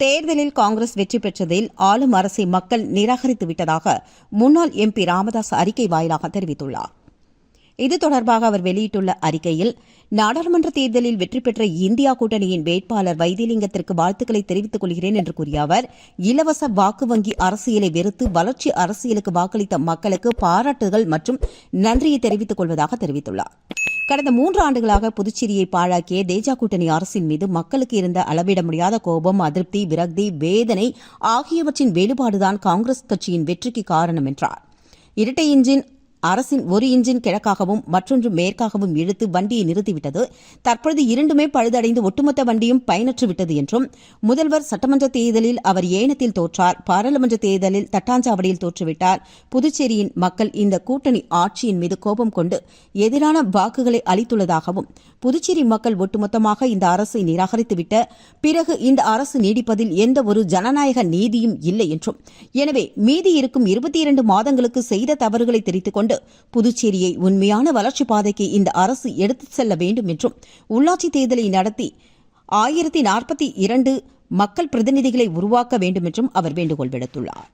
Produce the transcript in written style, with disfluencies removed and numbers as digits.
தேர்தலில் காங்கிரஸ் வெற்றி பெற்றதில் ஆளும் அரசை மக்கள் நிராகரித்து விட்டதாக முன்னாள் எம்பி ராமதாஸ் அறிக்கை வாயிலாக தெரிவித்துள்ளார். இது தொடர்பாக அவர் வெளியிட்டுள்ள அறிக்கையில், நாடாளுமன்ற தேர்தலில் வெற்றி பெற்ற இந்தியா கூட்டணியின் வேட்பாளர் வைத்திலிங்கத்திற்கு வாழ்த்துக்களை தெரிவித்துக் கொள்கிறேன் என்று கூறிய அவர், இலவச வாக்கு வங்கி அரசியலை வெறுத்து வளர்ச்சி அரசியலுக்கு வாக்களித்த மக்களுக்கு பாராட்டுகள் மற்றும் நன்றியை தெரிவித்துக் கொள்வதாக தெரிவித்துள்ளார். கடந்த 3 ஆண்டுகளாக புதுச்சேரியை பாழாக்கிய தேஜா கூட்டணி அரசின் மீது மக்களுக்கு இருந்த அளவிட முடியாத கோபம், அதிருப்தி, விரக்தி, வேதனை ஆகியவற்றின் வெளிப்பாடுதான் காங்கிரஸ் கட்சியின் வெற்றிக்கு காரணம் என்றார். இரட்டை இன்ஜின் அரசின் ஒரு இன்ஜின் கிழக்காகவும் மற்றொன்று மேற்காகவும் இழுத்து வண்டியை நிறுத்திவிட்டது. தற்பொழுது இரண்டுமே பழுதடைந்து ஒட்டுமொத்த வண்டியும் பயனற்றுவிட்டது என்றும், முதல்வர் சட்டமன்ற தேர்தலில் அவர் ஏனத்தில் தோற்றார், பாராளுமன்ற தேர்தலில் தட்டாஞ்சாவடியில் தோற்றுவிட்டார். புதுச்சேரியின் மக்கள் இந்த கூட்டணி ஆட்சியின் மீது கோபம் கொண்டு எதிரான வாக்குகளை அளித்துள்ளதாகவும், புதுச்சேரி மக்கள் ஒட்டுமொத்தமாக இந்த அரசை நிராகரித்துவிட்ட பிறகு இந்த அரசு நீடிப்பதில் எந்த ஒரு ஜனநாயக நீதியும் இல்லை என்றும், எனவே மீதி இருக்கும் 22 மாதங்களுக்கு செய்த தவறுகளை தெரிவித்துக் கொண்டு புதுச்சேரியை உண்மையான வளர்ச்சி பாதைக்கு இந்த அரசு எடுத்துச் செல்ல வேண்டும் என்றும், உள்ளாட்சி தேர்தலை நடத்தி 1042 மக்கள் பிரதிநிதிகளை உருவாக்க வேண்டும் என்றும் அவர் வேண்டுகோள் விடுத்துள்ளார்.